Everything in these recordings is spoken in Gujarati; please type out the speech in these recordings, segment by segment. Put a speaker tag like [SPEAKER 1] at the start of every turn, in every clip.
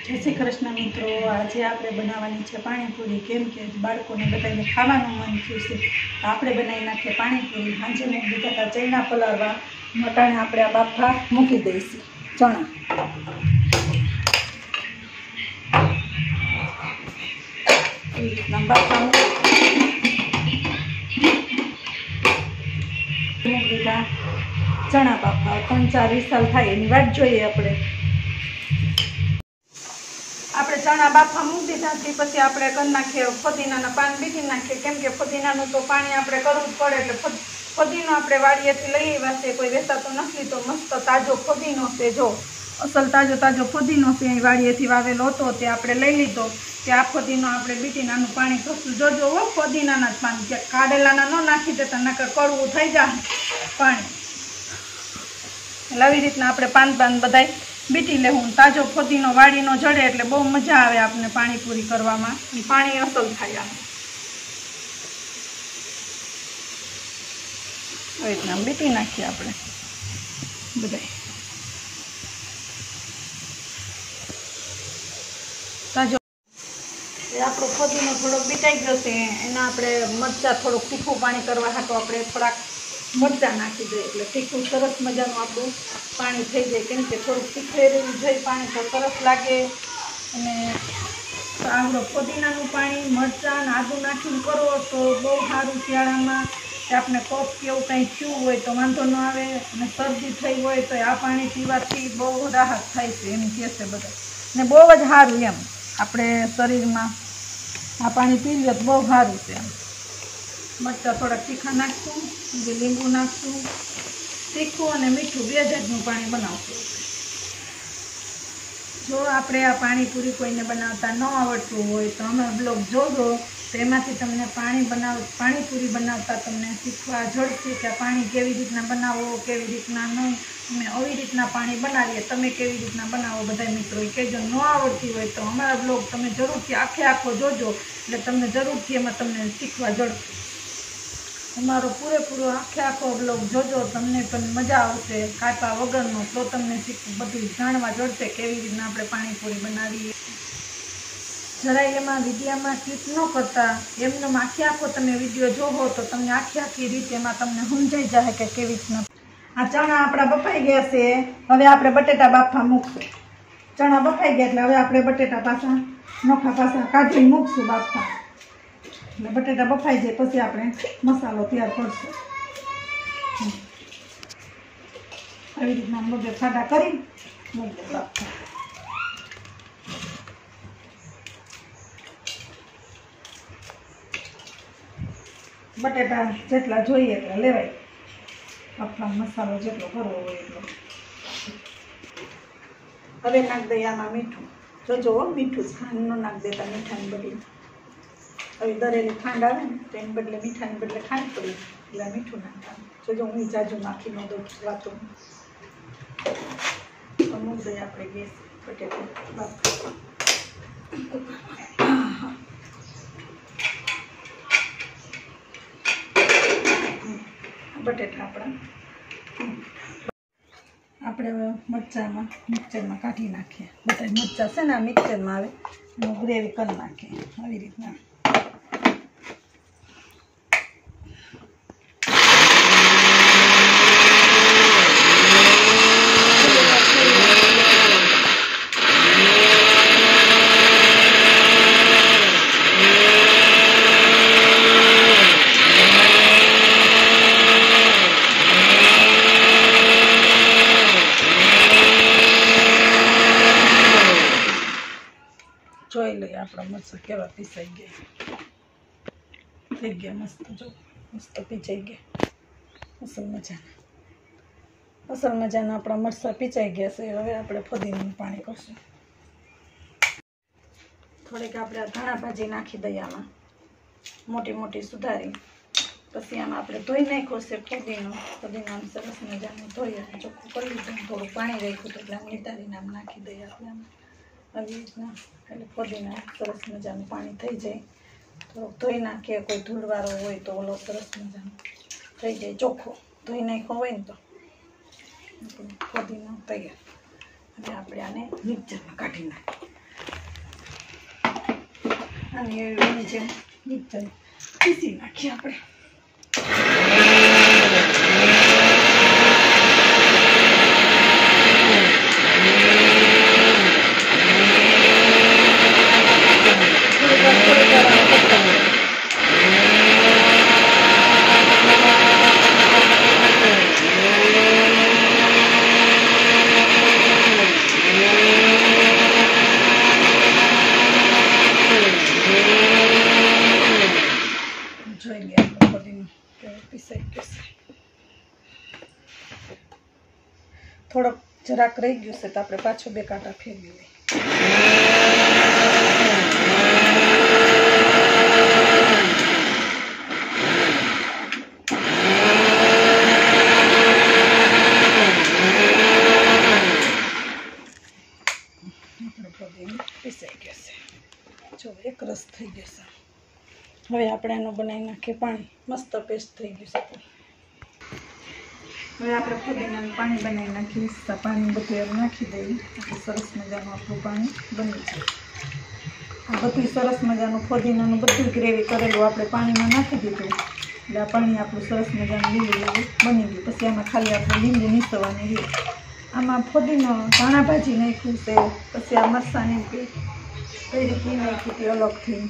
[SPEAKER 1] जय श्री कृष्ण मित्रों। आज આપણે બનાવવાની છે પાણીપુરી। કેમ કે બાળકોને બધાને ખાવાનું મન થયું છે તો આપણે બનાવી નાખીએ પાણીપુરી। સાંજે મૂકી દીધા હતા ચણા પલાળવા, મટાણે આપણે આ બાફા મૂકી દઈશું ચણા। એ રીતના બાફા મૂકી દીધા ચણા બાફા 3-4 વિસલ થાય એની વાત જોઈએ આપણે। આપણે ચણા બાફા મૂકી દીધા પછી આપણે કરી નાખીએ ફુદીનાના પાન બીજી નાખીએ। કેમ કે ફુદીનાનું તો પાણી આપણે કરવું જ પડે એટલે ફુદીનો આપણે વાડીએથી લઈ આવ્યા છે, કોઈ વેચાતો નથી તો મસ્ત તાજો ફુદીનો છે। જો અસલ તાજો ફુદીનો છે, અહીં વાડીએથી વાવેલો હતો તે આપણે લઈ લીધો। કે આ ફુદીનો આપણે બીટીનાનું પાણી કરશું। જોજો હો ફુદીનાના જ પાન, કે કાઢેલાના ન નાખી દેતા નકર કડવું થઈ જાય પાણી। એટલે આવી રીતના આપણે પાન બધાય बीटी लेवू। ताजो फुदीनो वाड़ीनो जड़े एटले बहु मजा आवे आपने पाणीपुरी करवामां। पाणी असल थाय। आ रीतना बीटी नाखीए आपणे बधाय। ताजो आपणो फुदीनो थोड़ो बीटाई गयो छे एना आपणे मरचा थोड़ो तीखुं पाणी करवा हाटो आपणे थोड़ा मरचा नाखी दे એટલે તીખું સરસ મજાનું આપણું પાણી થઈ જાય। કેમ કે થોડુંક તીખેરું જોઈએ પાણી તો સરસ લાગે। અને આવડો ફુદીનાનું પાણી મરચાં અને આદુ નાખીને કરો તો બહુ સારું। શિયાળામાં આપણે કફ કે એવું કંઈ થયું હોય તો વાંધો ન આવે, અને શરદી થઈ હોય તો આ પાણી પીવાથી બહુ રાહત થાય છે એમ કહે છે બધા। ને બહુ જ સારું એમ આપણે શરીરમાં આ પાણી પી લે તો બહુ સારું છે એમ। मरचा थोड़ा तीखा नाखशू, लींबू नाखशू, तीखू और मीठू बे जातनुं पाणी बनावशुं। जो आपणे आ पाणीपुरी कोईने बनावता न आवडतुं होय तो अमारो ब्लॉग जोजो तो एमांथी तमने पाणीपुरी बनावता तमने शीखवा जळशे के पाणी केवी रीतना बनावो, केवी रीतना नहीं। अमे આવી રીતના पाणी बनावीए, तमे केवी रीतना बनावो बधाय मित्रों कहेजो। न आवडती होय तो अमारा ब्लॉग तमे जरूरथी आखो जोजो એટલે તમને જરૂરથી એમાં તમને શીખવા જળશે। તમારો પૂરેપૂરો આખો બ્લોગ જોજો, તમને પણ મજા આવશે કાપા વગરનો। તો તમને બધું જાણવા જળશે કેવી રીતના આપણે પાણીપુરી બનાવીએ। જરાય એમાં વિડીયામાં સ્કીપ ન કરતા એમનો આખો તમે વિડીયો જોવો તો તમને આખી રીતે એમાં તમને સમજાઈ જાય કે કેવી રીતના। આ ચણા આપણા બફાઈ ગયા છે, હવે આપણે બટેટા બાફવા મૂકશું। ચણા બફાઈ ગયા એટલે હવે આપણે બટેટા પાછા નોખા પાછા કાઢીને મૂકશું બાફવા। એટલે બટેટા બફાઈ જાય પછી આપણે મસાલો તૈયાર કરશું। આવી રીતના બધે ખાડા કરી મૂકી બાફવા। બટેટા જેટલા જોઈએ એટલા લેવાય, બાફવા મસાલો જેટલો કરવો હોય એટલો। હવે નાખ દઈએ આમાં મીઠું। જોજો મીઠું જ, ખાંડ ન નાખ દેતા મીઠાની બદલે। હવે દરેલી ખાંડ આવે ને તો એને બદલે મીઠાની બદલે ખાંડ પડી એટલે મીઠું નાખવાનું। જોજો હું જાજુ નાખી ન દઉં વાતો તો મૂકી દઈએ આપણે ગેસ બટેટા બાફવા। બટેટા આપણે હવે મિક્સરમાં કાઢી નાખીએ। બધા મરચાં છે ને આ મિક્સરમાં આવે એનું ગ્રેવી કરી નાખીએ આવી રીતના। જોઈ લઈએ આપણા મરચાં કેવા પીસાઈ ગયા, થઈ ગયા મસ્ત। જો મસ્ત પીચાઈ ગયા અસલ મજાના આપણા મરચાં પીચાઈ ગયા છે। હવે આપણે ફુદીનાનું પાણી કરશું। થોડીક આપણે આ ધાણા ભાજી નાખી દઈએ આમાં, મોટી મોટી સુધારી। પછી આમાં આપણે ધોઈ નાખ્યો છે ફુદીનાનું સરસ મજાનું ધોઈ અને ચોખ્ખું કરી લીધું। થોડું પાણી રાખ્યું તો એટલે આમ નિતારીને આમ નાખી દઈએ આપણે આમાં આવી રીતના। એટલે ફુદીના સરસ મજાનું પાણી થઈ જાય। થોડોક ધોઈ નાખીએ, કોઈ ધૂળવાળો હોય તો ઓલો સરસ મજાનું થઈ જાય ચોખ્ખો। ધોઈ નાખ્યો હોય ને તો ફુદીનો તૈયાર। હવે આપણે આને મિક્સરમાં કાઢી નાખીએ। અને એની જેમ મિક્સર પીસી નાખીએ આપણે. થોડોક જરાક રહી ગયું છે તો આપણે પાછો 2 કાંટા ફેરવી લઈએ. પીસાઈ ગયો છે. જો એક રસ થઈ ગયો છે. હવે આપણે આનું બનાવી નાખીએ પાણી. મસ્ત પેસ્ટ થઈ ગયું છે. હવે આપણે ફુદીનાનું પાણી બનાવી નાખીએ. પાણી બધું એમ નાખી દઈએ. સરસ મજાનું આપણું પાણી બની જાય. આ બધું સરસ મજાનું ફુદીનાનું બધું ગ્રેવી કરેલું આપણે પાણીમાં નાખી દીધું. એટલે આ પાણી આપણું સરસ મજાનું લીલું બની ગયું. પછી આમાં ખાલી આપણે લીંબુ નીસવાની રહ્યું. આમાં ફુદીનો ધાણા ભાજી નાખ્યું છે. પછી આ મરચાંની કઈ રીતે નાખી હતી અલગથી.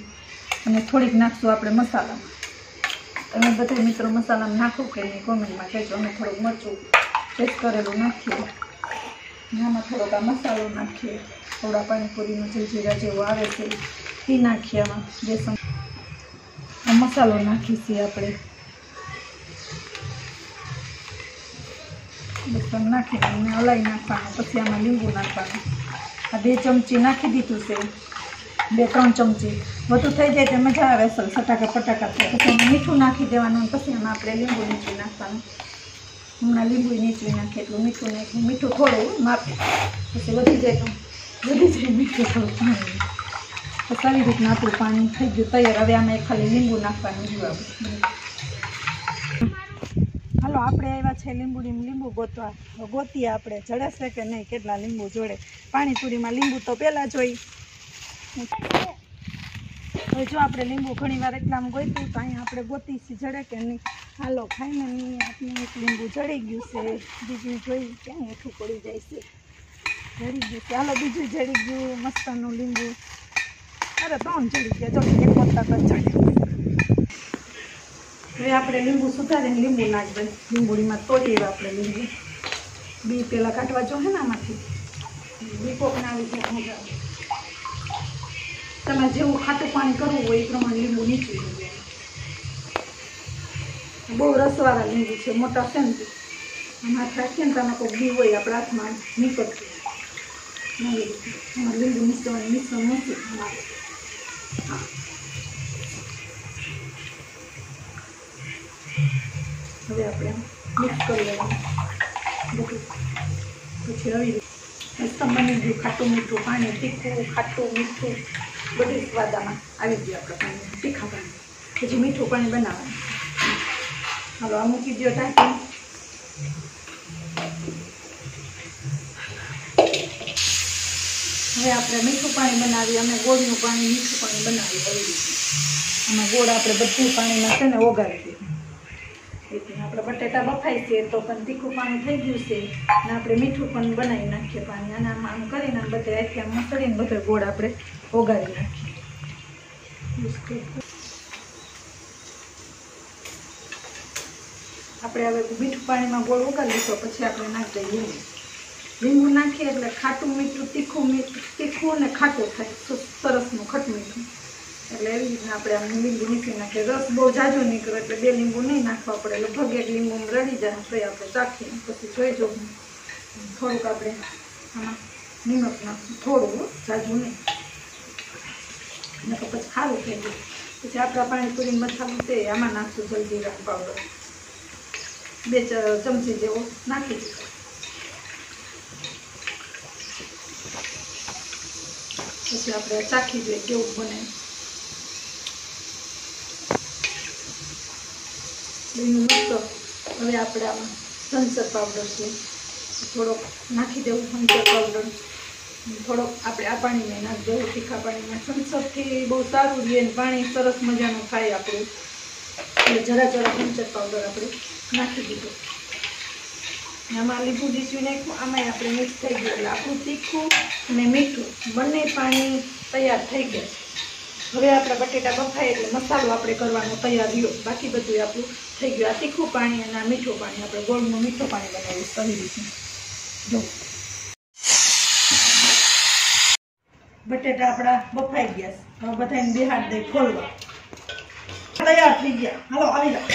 [SPEAKER 1] અને થોડીક નાખશું આપણે મસાલામાં. તમે બધા મિત્રો મસાલામાં નાખો કે નહીં કોમેન્ટમાં કહેજો. અમે થોડુંક મરચું પેસ્ટ કરેલું નાખીએ. આમાં થોડોક આ મસાલો નાખીએ. થોડા પાણીપુરીનો જીરા જેવો આવે છે એ નાખીએ. આમાં બેસન મસાલો નાખીશું આપણે. બેસન નાખીને હલાવી નાખવાનું. પછી આમાં લીંબુ નાખવાનું. આ 2 ચમચી નાખી દીધું છે. 2-3 ચમચી વધુ થઈ જાય તો મજા આવે. અસલ ફટાકા ફટાકા થાય. પછી એમાં મીઠું નાખી દેવાનું. પછી એમાં આપણે લીંબુ નીચવી નાખવાનું. હમણાં લીંબુ નીચવી નાખીએ એટલું મીઠું નાખ્યું. મીઠું થોડું માપે. પછી વધી જાય મીઠું થોડું. બસ આવી રીતના આપણું પાણી થઈ ગયું તૈયાર. હવે આમાં ખાલી લીંબુ નાખવાનું જોયું આપણે. હાલો આપણે આવ્યા છે લીંબુ ગોતીએ આપણે. જડે કે નહીં કેટલા લીંબુ જોડે. પાણીપુરીમાં લીંબુ તો પહેલાં જોઈ. હવે જો આપણે લીંબુ ઘણી વાર એટલામાં ગોત્યું તો અહીંયા આપણે ગોતીથી જડે કે નહીં. હાલો ફાઇનલી આપણે એક લીંબુ જડી ગયું છે. બીજું જોઈ ક્યાં હેઠું પડી જાય છે. જડી ગયું છે. હાલો બીજું જડી ગયું મસ્તનું લીંબુ. અરે 3 જડી ગયા. જો એક પત્તા તો જડે. હવે આપણે લીંબુ સુધારીને લીંબુ નાખી દઈએ. લીંબુડીમાં તોડીએ આપણે લીંબુ. બી પહેલાં કાઢવા જો હે ને આમાંથી. બી કોકને આવી જાય. તમારે જેવું ખાટું પાણી કરવું હોય એ પ્રમાણે લીંબુ નીચવી દઈએ. બહુ રસવાળા લીંબુ છે. મોટા છે ને આમ હાથ રાખીએ ને તમે કોઈ બી હોય આપણા હાથમાં નીકળતું. એમાં લીંબુ નીચવાનું મિશ્રણ નથી. હવે આપણે મિક્સ કરી લેવાનું બધું. પછી આવી રીતે બની ગયું. ખાટું મીઠું પાણી. તીખું ખાટું મીઠું બધું સ્વાદામાં આવી ગયું આપણે પાણી. તીખા પાણી. પછી મીઠું પાણી બનાવવાનું. હાલો આ મૂકી દો ટાંકી. હવે આપણે મીઠું પાણી બનાવીએ. અમે ગોળનું પાણી મીઠું પાણી બનાવીએ. આવી રીતે આમાં ગોળ આપણે બધું પાણીમાં છે ને ઓગાળી દઈએ. એટલે આપણે બટેટા બફાય છે તો પણ તીખું પાણી થઈ ગયું છે. અને આપણે મીઠું પણ બનાવી નાખીએ પાણી. અને આમ કરીને બધે આથી આમ મસળીને બધો ગોળ આપણે ઓગાળી નાખીએ. આપણે હવે મીઠું પાણીમાં ગોળ ઓગાળી લીધો. પછી આપણે નાખી દઈએ લીંબુ. લીંબુ નાખીએ એટલે ખાટું મીઠું તીખું અને ખાટું થાય. સરસનું ખટ મીઠું. એટલે એવી રીતના આપણે આમ લીંબુ નીકળી નાખીએ. રસ બહુ જાજો નીકળે એટલે 2 લીંબુ નહીં નાખવા પડે. લગભગ 1 લીંબુ રડી જાય તો આપણે ચાખીને પછી જોઈજો. થોડુંક આપણે આમાં નિમક નાખશું. થોડું જાજુ નહીં. તો પછી ખારું થઈ ગયું. પછી આપણા પાણીપુરી મસાલો છે આમાં નાખશું. જલજીરા પાવડર 2 ચમચી જેવો નાખી દીધો. પછી આપણે ચાખી જોઈએ કેવું બને. હવે આપણે આમાં સંચર પાવડર છે થોડોક નાખી દેવું. સંચર પાવડર થોડોક આપણે આ પાણીમાં નાખી દેવું, તીખા પાણીમાં. સંસદથી બહુ સારું રહે ને પાણી સરસ મજાનું થાય આપણું. એટલે જરા હળદર પાવડર આપણે નાખી દીધો. આમાં લીંબુ ડીસું નાખ્યું, આમાં આપણે મિક્સ થઈ ગયું. એટલે આપણું તીખું અને મીઠું બંને પાણી તૈયાર થઈ ગયા. હવે આપણા બટેટા બફાય એટલે મસાલો આપણે કરવાનો તૈયાર રહ્યો. બાકી બધું આપણું થઈ ગયું. આ તીખું પાણી અને આ મીઠું પાણી આપણે ગોળનું મીઠું પાણી બનાવીશું સહી રીતનું. જો બટેટા આપણા બફાઈ ગયા. હવે બધાને બેહાડ દઈ ખોલવા. તૈયાર થઈ ગયા. હાલો આવી જાઓ.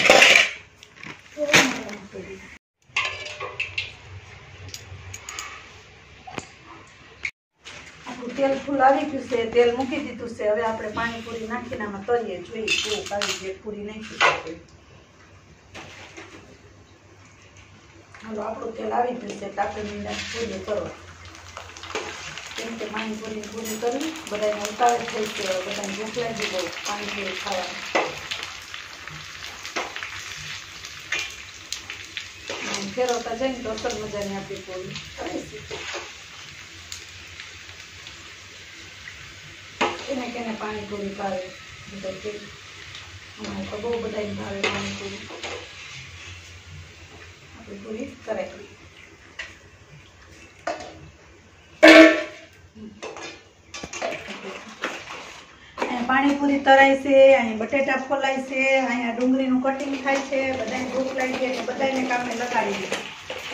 [SPEAKER 1] આપણું તેલ ફૂલ આવી ગયું છે. તેલ મૂકી દીધું છે. હવે આપણે પાણીપુરી નાખીને આમાં તળીએ. જોઈએ કેવું આવી જાય. પૂરી નાખી આપણે. હાલો આપણું તેલ આવી ગયું છે. આપણે મીંડા પૂરી કરવા. કેમ કે પાણીપુરી પૂરી કરી બધાને ઉતાવળ થઈ છે. બધાને ભૂખ લાગી બહુ પાણીપુરી ખાવાની. ફેરવતા જઈને તો અસર મજાની આપણી પૂરી કરીશું. કેને પાણીપુરી ભાવે બધા કે અમારે તો બહુ બધાને ભાવે પાણીપુરી. આપણી પૂરી કરાવી. પાણીપુરી તરાય છે. અહીં બટેટા ફોલાય છે. અહીંયા ડુંગળીનું કટિંગ થાય છે. બધાને ભૂખ લાગી છે એટલે બધાને કામે લગાડી દે.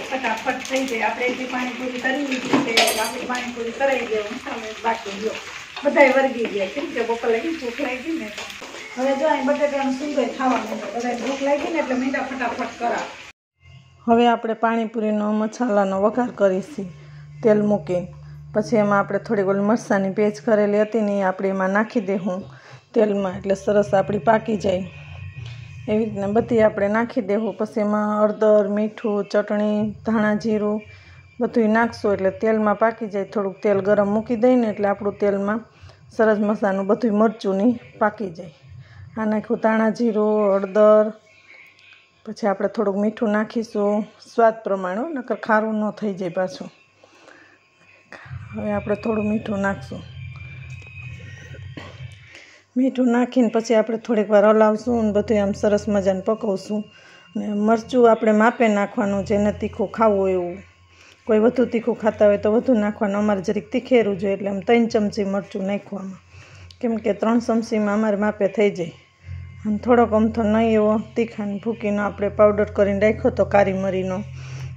[SPEAKER 1] ફટાફટ થઈ જાય. આપણે એટલી પાણીપુરી કરી લીધી છે. આપણી પાણીપુરી કરાવી દે. મસાલો બાકી ગયો. બધાય વર્ગી ગયા. કેમ કે બપોર લાગી ભૂખ લાગી ને. હવે જો અહીં બટેટાનું સુંદર ખાવાનું બધાને ભૂખ લાગી ને એટલે મીંડા ફટાફટ કરા. હવે આપણે પાણીપુરીનો મસાલાનો વઘાર કરીશું. તેલ મૂકીને પછી એમાં આપણે થોડીક ઓલી મરચાંની પેસ્ટ કરેલી હતી ને એ આપણે એમાં નાખી દેવું તેલમાં. એટલે સરસ આપણી પાકી જાય. એવી રીતના બધી આપણે નાખી દેવું. પછી એમાં હળદર, મીઠું, ચટણી, ધાણા જીરું બધું નાખશું એટલે તેલમાં પાકી જાય. થોડુંક તેલ ગરમ મૂકી દઈને એટલે આપણું તેલમાં સરસ મસાલાનું બધું મરચું નહીં પાકી જાય. આ નાખ્યું ધાણા જીરું, હળદર. પછી આપણે થોડુંક મીઠું નાખીશું સ્વાદ પ્રમાણે, નકર ખારું ન થઈ જાય પાછું. હવે આપણે થોડું મીઠું નાખશું. મીઠું નાખીને પછી આપણે થોડીક વાર હલાવશું અને બધું આમ સરસ મજાને પકવશું. અને મરચું આપણે માપે નાખવાનું, જેને તીખું ખાવું એવું. કોઈ વધુ તીખું ખાતા હોય તો વધુ નાખવાનું. અમારે જરીક તીખેરું જોઈએ એટલે આમ 3 ચમચી મરચું નાખવામાં. કેમ કે 3 ચમચીમાં અમારે માપે થઈ જાય. અને થોડોક અમથો નહીં એવો તીખાને ભૂકીનો આપણે પાવડર કરીને રાખ્યો તો કારી મરીનો,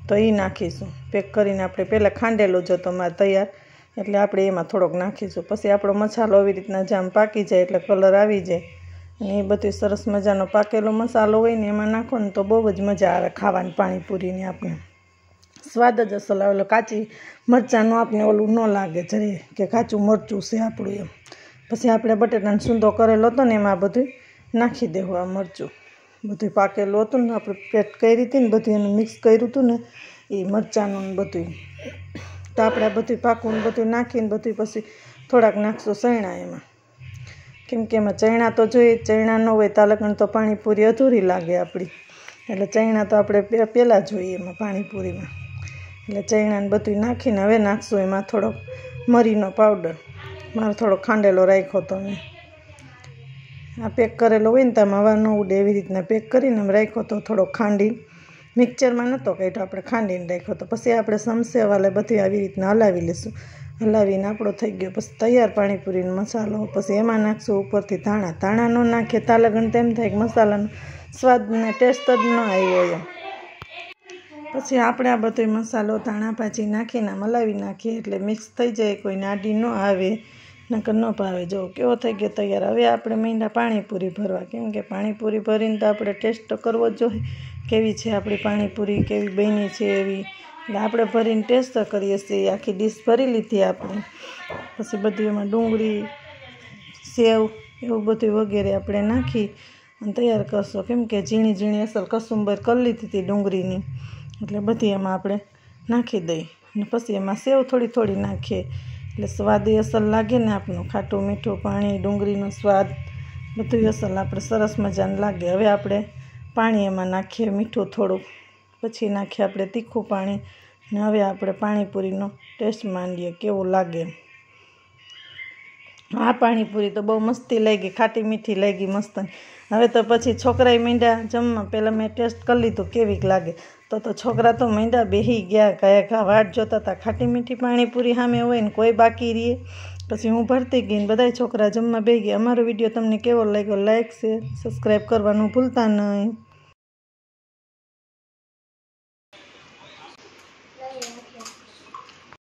[SPEAKER 1] તો એ નાખીશું. પેક કરીને આપણે પહેલાં ખાંડેલો જ હતો અમારે તૈયાર, એટલે આપણે એમાં થોડોક નાખીશું. પછી આપણો મસાલો આવી રીતના જામ પાકી જાય એટલે કલર આવી જાય. અને એ બધું સરસ મજાનો પાકેલો મસાલો હોય ને એમાં નાખો ને તો બહુ જ મજા આવે ખાવાની પાણીપુરીની. આપણે સ્વાદ જ અસલ આવે. કાચી મરચાંનું આપણે ઓલું ન લાગે જરી કે કાચું મરચું છે આપણું એમ. પછી આપણે બટેટાનો સૂંદો કરેલો હતો ને એમાં બધું નાખી દેવું. આ મરચું બધું પાકેલું હતું ને આપણે પેટ કરી હતી ને બધું એનું મિક્સ કર્યું હતું ને એ મરચાંનું ને બધું. તો આપણે બધું પાકું ને બધું નાખીને બધું પછી થોડાક નાખશું ચણા એમાં. કેમ કે એમાં ચણા તો જોઈએ. ચણા ન હોય તો લગન તો પાણીપુરી અધૂરી લાગે આપણી. એટલે ચણા તો આપણે પહેલાં જોઈએ એમાં પાણીપુરીમાં. એટલે ચણાને બધું નાખીને હવે નાખશું એમાં થોડોક મરીનો પાવડર. મારો થોડો ખાંડેલો રાખ્યો હતો મેં. આ પેક કરેલો હોય ને તો આમાં હવા ન ઉડે એવી રીતના પેક કરીને આમ રાખ્યો તો થોડો ખાંડી. મિક્સરમાં નહોતો કાઢ્યો, આપણે ખાંડીને રાખ્યો તો. પછી આપણે સમસે વાલે બધી આવી રીતના હલાવી લઈશું. હલાવીને આપણો થઈ ગયો પછી તૈયાર પાણીપુરીનો મસાલો. પછી એમાં નાખશું ઉપરથી ધાણા. ધાણા ન નાખીએ તા લગન તેમ થાય કે મસાલાનો સ્વાદ ને ટેસ્ટ જ ન આવ્યો એમ. પછી આપણે આ બધો મસાલો ધાણા ભાજી નાખીને હલાવી નાખીએ એટલે મિક્સ થઈ જાય. કોઈ નાડી ન આવે, નકર ન ભાવે. જો કેવો થઈ ગયો તૈયાર. હવે આપણે મીંડા પાણીપુરી ભરવા. કેમ કે પાણીપુરી ભરીને તો આપણે ટેસ્ટ તો કરવો જ જોઈએ કેવી છે આપણી પાણીપુરી, કેવી બની છે એવી. એટલે આપણે ભરીને ટેસ્ટ કરીએ છીએ. આખી ડીશ ભરી લીધી આપણે. પછી બધું એમાં ડુંગળી, સેવ એવું બધું વગેરે આપણે નાખી અને તૈયાર કરશો. કેમ કે ઝીણી ઝીણી અસલ કસુંબર કરી લીધી હતી ડુંગળીની, એટલે બધી એમાં આપણે નાખી દઈએ. અને પછી એમાં સેવ થોડી થોડી નાખીએ એટલે સ્વાદ અસલ લાગે ને આપણું. ખાટું મીઠું પાણી, ડુંગળીનો સ્વાદ બધું અસલ આપણે સરસ મજાનું લાગે. હવે આપણે પાણી એમાં નાખીએ, મીઠું થોડુંક. પછી નાખીએ આપણે તીખું પાણી. ને હવે આપણે પાણીપુરીનો ટેસ્ટ માંડીએ કેવું લાગે. આ પાણીપુરી તો બહુ મસ્તી લાગી, ખાટી મીઠી લાગી મસ્ત. હવે તો પછી છોકરાએ માંડ્યા જમવા. પહેલાં મેં ટેસ્ટ કરી લીધું કેવીક લાગે, તો છોકરા તો માંડ્યા બેસી ગયા, કયા વાટ જોતા હતા. ખાટી મીઠી પાણીપુરી સામે હોય ને કોઈ બાકી રહીએ. પછી હું ભરતી ગઈ ને બધાય છોકરા જમવા બેસી ગયા. અમારો વિડીયો તમને કેવો લાગ્યો લાઈક શેર સબસ્ક્રાઈબ કરવાનું ભૂલતા નહીં.